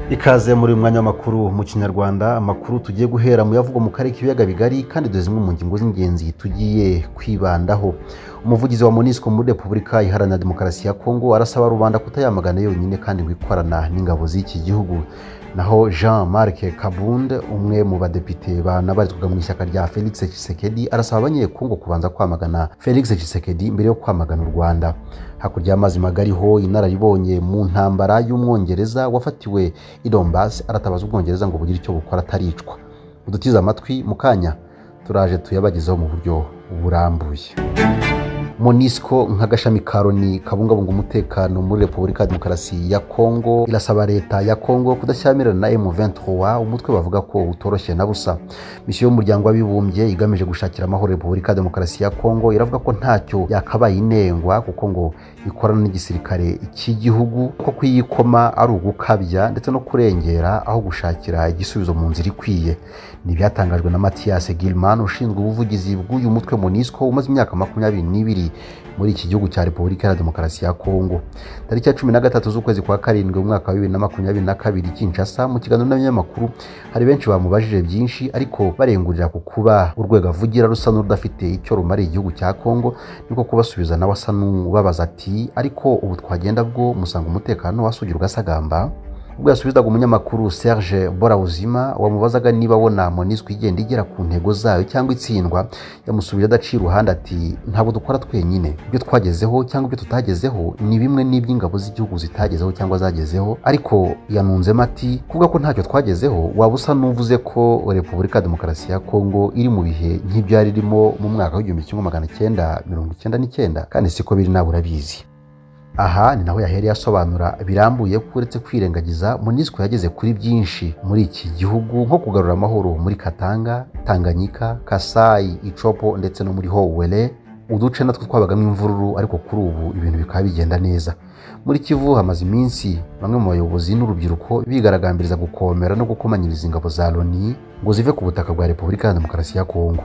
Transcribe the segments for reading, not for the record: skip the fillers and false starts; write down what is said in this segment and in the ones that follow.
Ikaze muri mwanya w'amakuru mu Kinyarwanda, amakuru tugiye guhera mu yavugwa mu karere k'ibiyaga bigari kandi dore zimwe mu ngingo z'ingenzi tugiye kwibandaho. Umuvugizi wa MONUSCO muri Repubulika Iharanira Demokarasi ya Kongo arasaba rubanda kutayamagana yonyine kandi ngo ikorana n'ingabo z'iki gihugu. Naho Jean-Marc Kabund, umwe mu badepite banabarizwaga mu ishyaka rya Felix Tshisekedi, arasaba abanyekongo kubanza kwamagana Felix Tshisekedi mbere yo kwamagana u Rwanda. Hakurya y'amazi magari ho inararibonye mu ntambara y'Umwongereza wafatiwe i Donbass aratabaza Ubwongereza ngo bugire icyo bukora ataricwa. Udutize amatwi mu kanya turaje tuyabagezaho mu buryo burambuye. MONUSCO nk'agashami ka Loni kabungabunga umutekano muri Repubulika ya Demokarasi ya Kongo irasaba leta ya Kongo kudashyamirana na M23, umutwe bavuga ko utoroshye na busa. Misiyo y'umuryango w'abibumbye igamije gushakira amahoro Repubulika ya Demokarasi ya Kongo iravuga ko ntacyo yakabaye inengwa kuko ngo ikorana n'igisirikare cy'igihugu, ko kuyikoma ari ugukabya ndetse no kurengera aho gushakira igisubizo mu nzira ikwiye. Ni byatangajwe na Mathias Gilman, ushinzwe ubuvugizi bw'uyu mutwe MONUSCO umaze imyaka 22 muri iki gihugu cya Repubulika ya Demokarasi ya Kongo. Tariki ya 13 z'ukwezi kwa karindwi umwaka wa 2022 Kinshasa, mu kiganiro n'abanyamakuru hari benshi bamubajije byinshi ariko barengurira ku kuba urwego avugira rusa n'urudafite icyo rumariye igihugu cya Kongo, niko kubasubiza nawe asa n'ubabaza ati ariko ubu twagenda bwo musanga umutekano wasugira ugasagamba. Ubwo yasubizaga umunyamakuru Serge Borauzima wamubazaga niba abona MONUSCO igenda igera ku ntego zayo cyangwa itsindwa, yamusubije adacira uruhande ati ntabwo dukora twenyine, ibyo twagezeho cyangwa ibyo tutagezeho ni bimwe n'iby'ingabo z'igihugu zitagezeho cyangwa zagezeho. Ariko yanunzemo ati kuvuga ko ntacyo twagezeho waba usa n'uvuze ko Repubulika ya Demokarasi ya Kongo iri mu bihe nk'ibyo yari irimo mu mwaka w'1999 kandi siko biri, nawe urabizi. Aha ni naho yahereye asobanura birambuye ko uretse kwirengagiza MONUSCO yageze kuri byinshi muri iki gihugu, nko kugarura amahoro muri Katanga, Tanganyika, Kasai, Ichopo ndetse no muri Howele, uduce natwo twabagamo imvururu ariko kuri ubu ibintu bikaba bigenda neza. Muri Kivu hamaze iminsi bamwe mu bayobozi n'urubyiruko bigaragambiriza gukomera no gukomanyiriza ingabo za Loni ngo zive ku butaka bwa Repubulika ya Demokarasi ya Kongo.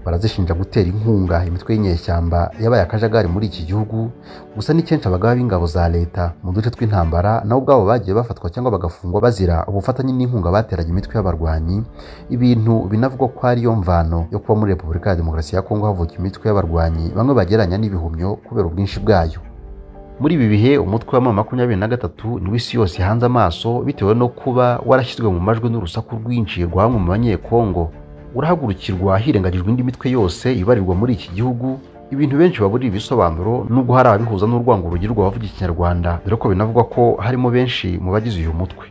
Barazishinja gutera inkunga imitwe y'inyeshyamba yabaye akajagari muri iki gihugu, gusa ni kenshi abagaba b'ingabo za leta mu duce tw'intambara nabo ubwabo bagiye bafatwa cyangwa bagafungwa bazira ubufatanye n'inkunga bateraga imitwe y'abarwanyi, ibintu binavugwa ko ariyo mvano yo kuba muri Repubulika ya Demokarasi ya Kongo havuka imitwe y'abarwanyi bamwe bageranya n'ibihumyo kubera ubwinshi bwayo. Muri ibi bihe umutwe wa 23 niwo isi yose hanze amaso bitewe no kuba warashyizwe mu majwi n'urusaku rwinshi rwa bamwe mu banyekongo, urahagurukirwa hirengagijwe indi mitwe yose ibarirwa muri iki gihugu. Ibintu benshi baburi ibisobanuro nubwo hari abihuza n'urwango rugirwa bavuga Ikinyarwanda, dore ko binavugwa ko harimo benshi mu bagize uyu mutwe.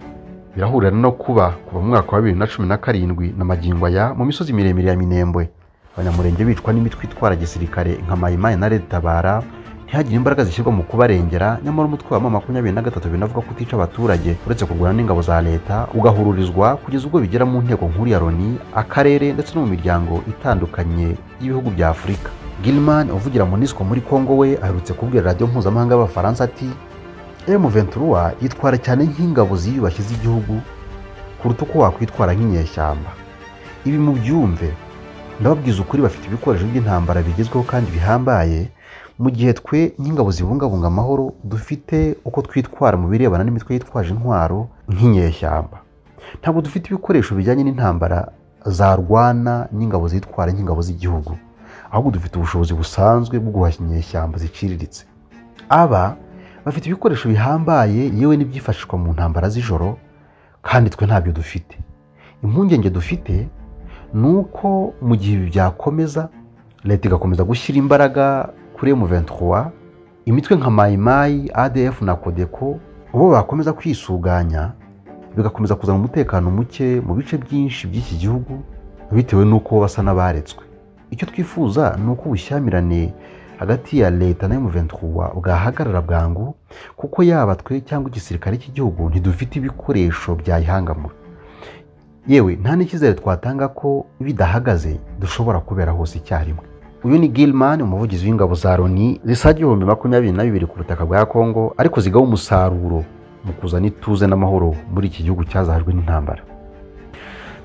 Birahurira no kuva mu mwaka wa 2017 na magingo aya mu misozi miremire ya Minembwe abanyamurenge bicwa n'imitwe itwara gisirikare nka Maimai na Red Tabara, ntihagire imbaraga zishyirwa mu kubarengera. Nyamara umutwe wa 23 binavuga ko utica abaturage uretse kurwana n'ingabo za leta, ugahururizwa kugeza ubwo bigera mu nteko nkuru ya Loni, akarere ndetse no mu miryango itandukanye y'ibihugu bya Afurika. Gilman uvugira MONUSCO muri Kongo we aherutse kubwira radio mpuzamahanga y'Abafaransa ati M23 yitwara cyane nk'ingabo ziyubashye z'igihugu kuruta uko wakwitwara nk'inyeshyamba. Ibi mu byumve, ndababwiza ukuri bafite ibikoresho by'intambara bigezweho kandi bihambaye, mu gihe twe nk'ingabo zibungabunga amahoro dufite uko twitwara mu birebana n'imitwe yitwaje intwaro nk'inyeshyamba. Ntabwo dufite ibikoresho bijyanye n'intambara zarwana n'ingabo zitwara nk'ingabo z'igihugu, ahubwo dufite ubushobozi busanzwe bwo guhashya inyeshyamba ziciriritse. Aba bafite ibikoresho bihambaye yewe n'ibyifashishwa mu ntambara z'ijoro, kandi twe ntabyo dufite. Impungenge dufite nuko mu gihe ibi byakomeza, leta igakomeza gushyira imbaraga kuri M23, imitwe nka Maimai, ADF na Codeco ubo bakomeza kwisuganya, bigakomeza kuzana umutekano muke mu bice byinshi by'iki gihugu bitewe nuko basa n'abaretswe. Icyo twifuza nuko ubushyamirane hagati ya leta na M23 bwahagarara bwangu, kuko yaba twe cyangwa igisirikare cy'igihugu ntidufite ibikoresho byayihangamura. Yewe nta n'icyizere twatanga ko bidahagaze dushobora kubera hose icyarimwe. Uyu ni Gilman, umuvugizi w'ingabo za Loni zisaga 22 ku butaka bwa Kongo ariko zigaho umusaruro mu kuzana ituze n'amahoro muri iki gihugu cyazahajwe n'intambara.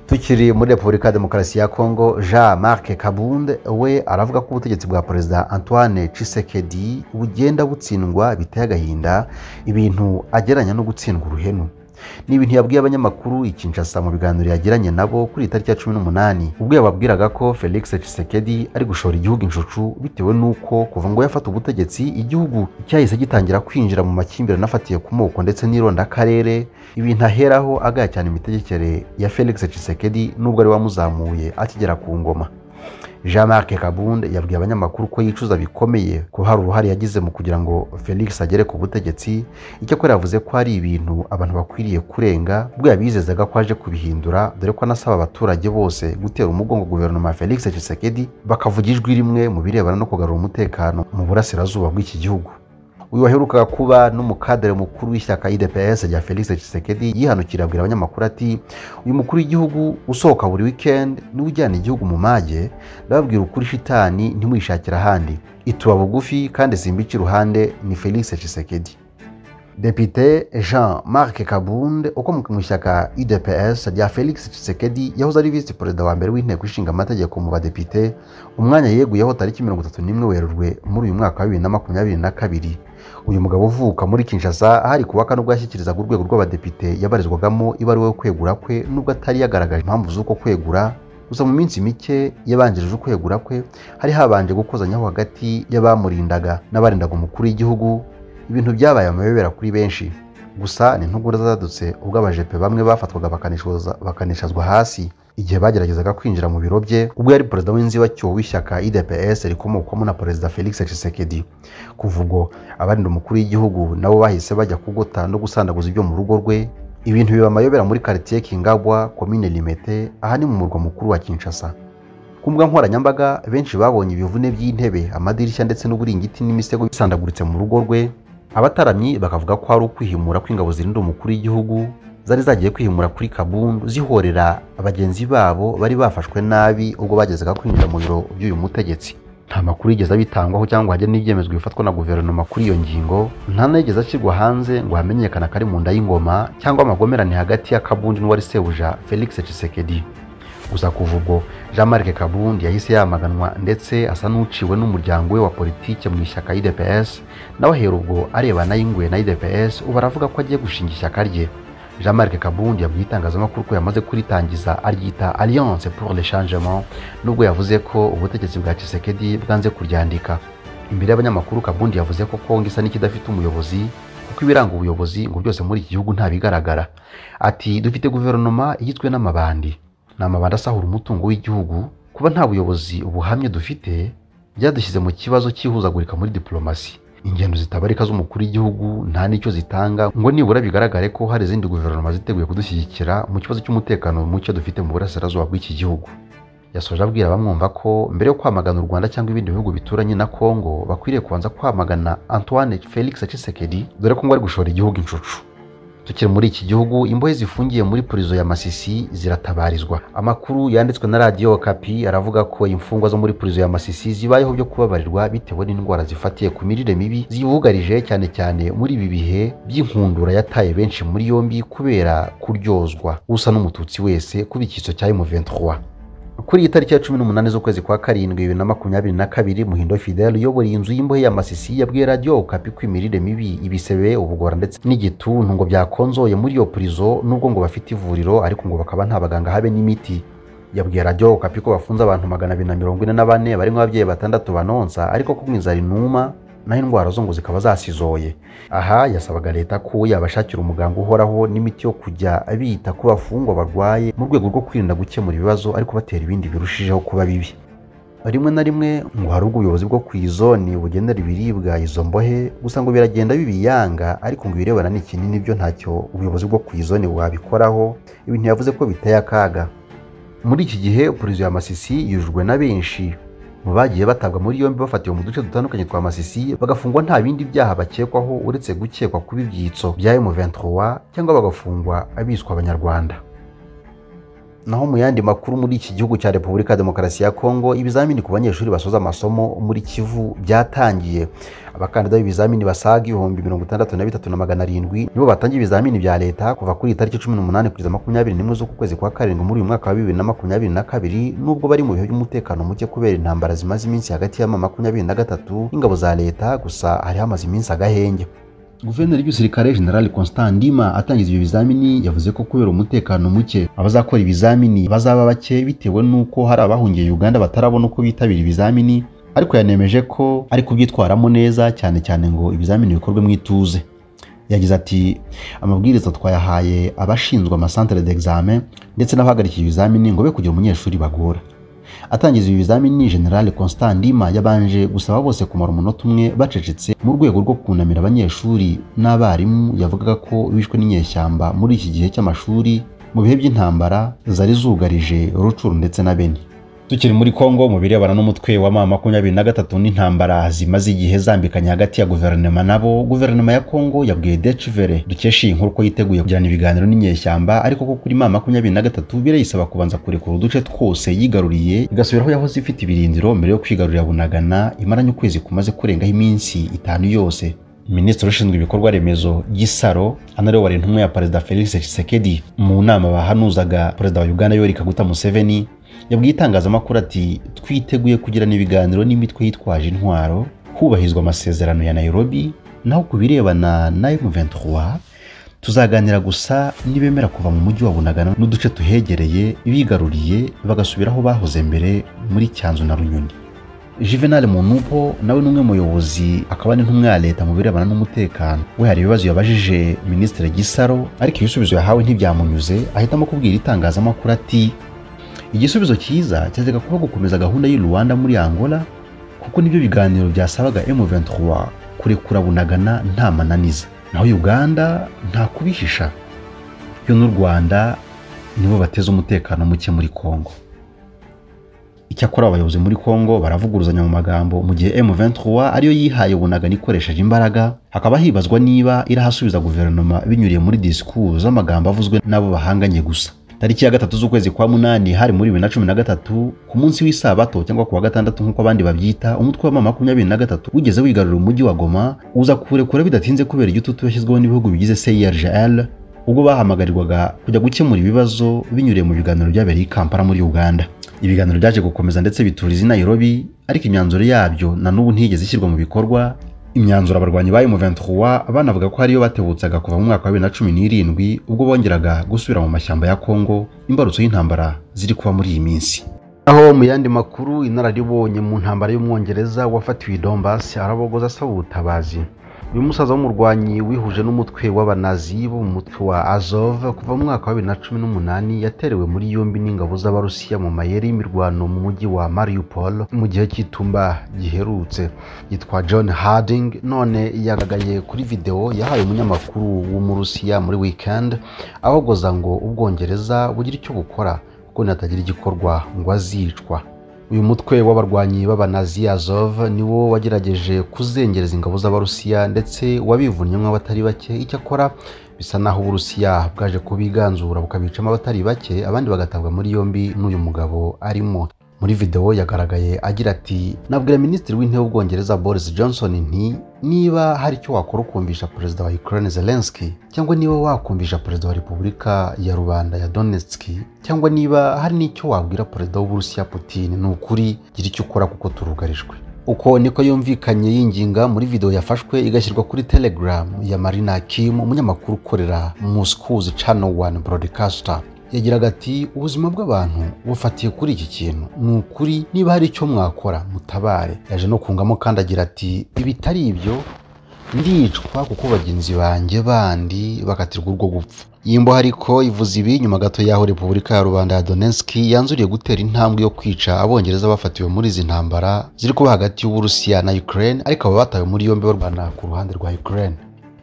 Tukiri muri Repubulika ya Demokarasi ya Kongo, Jean-Marc Kabund we aravuga ko ubutegetsi bwa Perezida Antoine Tshisekedi bugenda butsindwa biteye agahinda, ibintu ageranya no gutsindwa uruhenu. ni ibintu yabwiye abanyamakuru i Kinshasa mu biganiro yagiranye nabo kuri tariki ya 18 ubwo yababwiraga ko Felix Tshisekedi ari gushora igihugu inshucu bitewe nuko kuva ngo yafata ubutegetsi igihugu cyahise gitangira kwinjira mu makimbirane afatiye ku moko ndetse n'ironda karere, ibintu aheraho agaya cyane imitegekere ya Felix Tshisekedi nubwo ari wamuzamuye akigera ku ngoma. Jean-Marc Kabund yabwiye abanyamakuru ko yicuza bikomeye ko hari uruhare yagize mu kugira ngo Felix agere ku butegetsi, icyo ko yavuze ko ari ibintu abantu bakwiriye kurenga ubwo yabizezaga ko aje kubihindura, dore ko anasaba abaturage bose gutera umugongo guverinoma ya Felix Tshisekedi bakavuga ijwi rimwe mu birebana no kugarura umutekano mu burasirazuba bw'iki gihugu. Uyu waherukaga kuba n'umukadere mukuru w'ishyaka UDPS rya Felix Tshisekedi yihanukira abwira abanyamakuru ati uyu mukuru w'igihugu usohoka buri weekend niwe ujyana igihugu mu mage, ndababwira ukuri shitani ntimwishakira ahandi, ituba bugufi kandi simbica iruhande ni Felix Tshisekedi. Depite Jean-Marc Kabund ukomoka mu ishyaka UDPS rya Felix Tshisekedi yahoze ari vice perezida wa mbere w'inteko ishinga amategeko mu badepite, umwanya yeguyeho tariki 31 Werurwe muri uyu mwaka wa 2022. Uyu mugabo uvuka muri Kinshasa ahari kuwaka nubwo yashyikirizaga urwego rw'abadepite yabarizwagamo ibaruwa yo kwegura kwe nubwo atari yagaragaje impamvu z'uko kwegura, gusa mu minsi mike yabanjirije ukwegura kwe hari habanje gukozanyaho hagati y'abamurindaga n'abarindaga umukuru w'igihugu, ibintu byabaye amayobera kuri benshi. Gusa ni ntugura zadutse ubwo abajepe bamwe bafatwaga bakanishazwa hasi igihe bageragezaga kwinjira mu biro bye ubwo yari perezida w'inzibacyuho w'ishyaka UDPS rikomokwamo na perezida Felix Tshisekedi. Kuva ubwo abarinda umukuru w'igihugu nabo bahise bajya kugota no gusandaguza ibyo mu rugo rwe, ibintu biba amayobera muri quartier Kingabwa commune Limete aha ni mu murwa mukuru wa Kinshasa. Ku mbuga nkoranyambaga benshi babonye ibivune by'intebe, amadirishya ndetse n'uburingiti n'imisego bisandaguritse mu rugo rwe. Abataramyi bakavuga ko ari ukwihimura kw'ingabo zirinda umukuru w'igihugu zari zagiye kwihimura kuri Kabundu zihorera abagenzi babo bari bafashwe nabi ubwo bagezaga kwinjira mu biro by'uyu mutegetsi. Nta makuru yigeze abitangwaho cyangwa hajye n'ibyemezwa bifatwa na guverinoma kuri iyo ngingo, nta nigeze ashyirwa hanze ngo hamenyekane kari mu nda y'ingoma cyangwa amagomerane hagati ya Kabundu n'uwari sebuja Felix Tshisekedi. Gusa kuva ubwo Jean-Marc Kabund yahise yamaganwa ndetse asa n'uciwe n'umuryango we wa politike mu ishyaka UDPS, nawe ahera ubwo arebana y'ingwe na UDPS ubu aravuga ko agiye gushinga ishyaka rye. Jean-Marc Kabund yabwiye itangazamakuru ko yamaze kuritangiza aryita Alliance pour le Changement, nubwo yavuze ko ubutegetsi bwa Tshisekedi bwanze kuryandika. Imbere y'abanyamakuru Kabund yavuze ko Kongo isa n'ikidafite umuyobozi kuko ibiranga ubuyobozi ngo byose muri iki gihugu nta bigaragara. Ati dufite guverinoma igizwe n'amabandi, n'amabandi asahura umutungo w'igihugu, kuba nta buyobozi ubuhamye dufite byadushyize mu kibazo cyihuzagurika muri diplomasi. Ingendo zitabarika z'umukuru w'igihugu nta nicyo zitanga ngo nibura bigaragare ko hari izindi guverinoma ziteguye kudushyigikira mu kibazo cy'umutekano muke dufite mu burasirazuba bw'iki gihugu. Yasoje abwira abamwumva ko mbere yo kwamagana u Rwanda cyangwa ibindi bihugu bituranye na Kongo bakwiriye kubanza kwamagana Antoine Felix Tshisekedi, dore ko ngo ari gushora igihugu inshucu. Tukiri muri iki gihugu, imbohe zifungiye muri prison ya Masisi ziratabarizwa. Amakuru yanditswe na Radio Okapi aravuga ko imfungwa zo muri prison ya Masisi zibayeho byo kubabarirwa bitewe n'indwara zifatiye ku mirire mibi zibugarije cyane cyane muri ibi bihe by'inkundura yataye benshi muri yombi kubera kuryozwa usa n'umututsi wese kuba ikiso cya M23. Kuri iyi tariki ya 18 z'ukwezi kwa karindwi 2022, Muhindo Fidel uyobora inzu y'imbohe ya Masisi yabwiye Radio Okapi ko imirire mibi, ibisebe, ubugora ndetse n'igituntu ngo byakonzoye muri iyo prison, nubwo ngo bafite ivuriro ariko ngo bakaba nta baganga habe n'imiti. Yabwiye Radio Okapi ko bafunze abantu 244 barimo ababyeyi 6 banonsa ariko ko mwizari numa naho indwara zo ngo zikaba zasizoye. Aha yasabaga leta ko yabashakira umuganga uhoraho n'imiti yo kujya abita ku bafungwa barwaye mu rwego rwo kwirinda gukemura ibibazo ariko batera ibindi birushijeho kuba bibi. Rimwe na rimwe ngo hari ubuyobozi bwo kwizoni bugendera ibiribwa izo mbohe, gusa ngo biragenda bibiyanga ariko ngo birebana n'ikinini nibyo ntacyo ubuyobozi bwo kwizoni wabikoraho. Ibintu yavuze ko biteye akaga. Muri iki gihe prison ya Masisi yujujwe na benshi mu bagiye batabwa muri yombi bafatiwe mu duce dutandukanye twa Masisi, bagafungwa nta bindi byaha bakekwaho uretse gukekwa kuba ibyitso bya M23 cyangwa bagafungwa abiswa abanyarwanda. Naho mu yandi makuru, muri iki gihugu cya Repubulika ya Demokarasi ya Kongo, ibizamini ku banyeshuri basoza amasomo muri Kivu byatangiye. Abakandida b'ibizamini basaga 63,700 nibo batangiye ibizamini bya leta kuva kuri tariki 18 kugeza 21 z'ukwezi kwa karindwi muri uyu mwaka wa 2022, nubwo bari mu bihe by'umutekano muke kubera intambara zimaze iminsi hagati ya M23 n'ingabo za leta, gusa hari hamaze iminsi agahenge. Guverineri w'igisirikare General Constant Ndima atangiza ibyo bizamini yavuze ko kubera umutekano muke abazakora ibizamini bazaba bake bitewe n'uko hari abahungiye Uganda batarabona uko bitabira ibizamini, ariko yanemeje ko ari kubyitwaramo neza cyane cyane ngo ibizamini bikorwe mu ituze. Yagize ati amabwiriza twayahaye abashinzwe amasantere d'examen ndetse n'abahagarikiye ibizamini ngo be kugira umunyeshuri bagora. Atangiza ibi bizamini General Constant Ndima yabanje gusaba bose kumara umunota umwe bacecetse mu rwego rwo kunamira abanyeshuri n'abarimu yavugaga ko bishwe n'inyeshyamba muri iki gihe cy'amashuri mu bihe by'intambara zari zugarije Rucuru ndetse na Beni. Tukiri muri Kongo mu birebana n'umutwe wa M23 n'intambara zimaze igihe zambikanye hagati ya guverinoma nabo, guverinoma ya Kongo yabwiye Deutsche Welle dukesha inkuru ko yiteguye kugirana ibiganiro n'inyeshyamba, ariko ko kuri M23 birayisaba kubanza kurekura uduce twose yigaruriye igasubiraho yahoze ifite ibirindiro mbere yo kwigarurira Bunagana imaranye ukwezi kumaze kurengaho iminsi 5 yose. Minisitiri ushinzwe ibikorwa remezo Gisaro anarewari intumwa ya Perezida Felix Tshisekedi mu nama bahanuzaga Perezida wa Uganda Yoweri Kaguta Museveni yabwiye itangazamakuru ati twiteguye kugirana ibiganiro n'imitwe yitwaje intwaro hubahizwa amasezerano ya Nairobi, naho kubirebana na M23 tuzaganira gusa nibemera kuva mu mujyi wa Bunagana n'uduce tuhegereye bigaruriye bagasubiraho bahoze mbere muri Cyanzu na Runyoni. Juvenal Munupo nawe n'umwe muyobozi akaba n'intumwa ya leta mu birebana n'umutekano, we hari ibibazo yabajije Minisitiri Gisaro ariko ibisubizo yahawe ntibyamunyuze, ahitamo kubwira itangazamakuru ati igisubizo cyiza cyajyaga kuba gukomeza gahunda y'u Rwanda muri Angola kuko nibyo biganiro byasabaga M23 kurekura Bunagana nta mananiza, naho Uganda nta kubihisha, yo n'u Rwanda nibo bateza umutekano muke muri Kongo. Icyakora abayobozi muri Kongo baravuguruzanya mu magambo mu gihe M23 ariyo yihaye Bunagana ikoresheje imbaraga, hakaba hibazwa niba irahasubiza guverinoma binyuriye muri discours z'amagambo avuzwe nabo bahanganye gusa. Tariki ya 3 z'ukwezi kwa munani hari muri 2013 ku munsi w'isabato cyangwa kuwa gatandatu nk'uko abandi babyita, umutwe wa M23 wigeze wigarurira umujyi wa Goma uza kurekura bidatinze kubera igitutu yashyizweho n'ibihugu bigize CIRGL, ubwo bahamagarirwaga kujya gukemura ibibazo binyuriye mu biganiro byabereye i Kampala muri Uganda. Ibiganiro byaje gukomeza ndetse bituriza i Nairobi, ariko imyanzuro yabyo na n'ubu ntigeze ishyirwa mu bikorwa. Imyanzuro abarwanyi ba M23 banavuga ko hariyo batebutsaga kuva mu mwaka wa 2017 ubwo bongeraga gusubira mu mashyamba ya Kongo, imbarutso y'intambara ziri kuba muri iyi minsi. Aho mu yandi makuru inararibonye mu ntambara y'umwongereza wafatiwe Donbass arabogoza asaba ubutabazi. Uyu musaza w'umurwanyi wihuje n'umutwe w'abanazi bo mu mutwe wa Azov kuva mu mwaka wa 2018 yaterewe muri yombi n'ingabo z'Abarusiya mu mayeri y'imirwano mu mujyi wa Mariupol mu gihe cy'itumba giherutse. Yitwa John Harding, none yagaragaye kuri video yahaye umunyamakuru w'Umurusiya muri weekend ahogoza ngo Ubwongereza bugira icyo bukora kuko natagira igikorwa ngo azicwa. Uyu mutwe w'abarwanyi b'abanazi Azov niwo wagerageje kuzengereza ingabo z'Abarusiya ndetse wabivunyemo abatari bake. Icyakora bisa naho Uburusiya bwaje kubiganzura bukabicamo abatari bake, abandi bagatabwa muri yombi n'uyu mugabo arimo. Muri video yagaragaye agira ati nabwira Minisitiri w'Intebe w'Ubwongereza Boris Johnson nti niba hari icyo wakora ukumvisha Perezida wa Ukraine Zelensky, cyangwa niba wakumvisha Perezida wa Repubulika ya Rubanda ya Donetsk, cyangwa niba hari n'icyo wabwira Perezida w'Uburusiya Putin, ni ukuri gira icyo ukora kuko turugarijwe. Uko niko yumvikanye yinginga muri video yafashwe igashyirwa kuri Telegram ya Marina Kim, umunyamakuru ukorera Moscow's Channel 1 broadcaster. Yagiraga ati ubuzima bw'abantu bufatiye kuri iki kintu, ni ukuri niba hari icyo mwakora mutabare. Yaje no kungamo kandi agira ati ibitari ibyo ndicwa kuko bagenzi banjye bandi bakatirwa urwo gupfa. Yimbo hariko ivuze ibi nyuma gato yaho Repubulika ya Rubanda ya Donetsk yanzuriye gutera intambwe yo kwica Abongereza bafatiwe muri izi ntambara ziri kuba hagati y'Uburusiya na Ukraine, ariko aba batawe muri yombi barwana ku ruhande rwa Ukraine.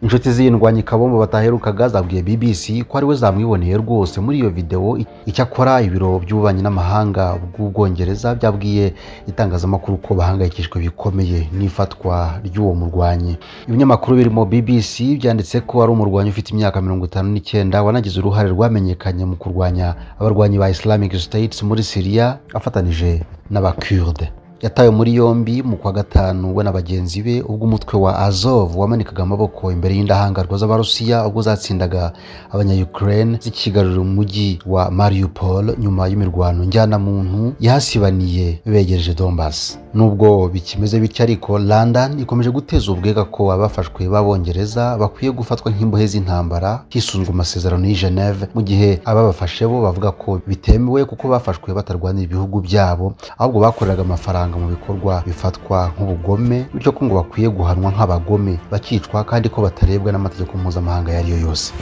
Inshuti z'indwanyi kabombo bataherukaga zabwiye BBC ko ari we zamwiboneye rwose muri iyo video. Icyakora ibiro by'ububanyi n'amahanga bw'Ubwongereza byabwiye itangazamakuru ko bahangayikishwe bikomeye n'ifatwa ry'uwo murwanyi. Ibinyamakuru birimo BBC byanditse ko ari umurwanyi ufite imyaka 59 wanagize uruhare rwamenyekanye mu kurwanya abarwanyi ba Islamic State muri Syria afatanije n'Abakurde. yatawe muri yombi mu kwa gatanu we na bagenzi be ubwo umutwe wa Azov wamanikaga amaboko imbere y'indahangarwa z'Abarusiya ubwo zatsindaga abanya-Ukraine zikigarurira umujyi wa Mariupol nyuma y'imirwano njyanamuntu yahasibaniye begereje Donbass. Nubwo bikimeze bityo ariko London ikomeje guteza ubwega ko abafashwe b'Abongereza bakwiye gufatwa nk'imbohe z'intambara hisunzwe amasezerano y'i Geneve, mu gihe ababafashe bo bavuga ko bitemewe kuko bafashwe batarwanira ibihugu byabo ahubwo bakoreraga amafaranga mu bikorwa bifatwa nk'ubugome, bityo ko ngo bakwiye guhanwa nk'abagome bakicwa kandi ko batarebwa n'amategeko mpuzamahanga ayo ari yo yose.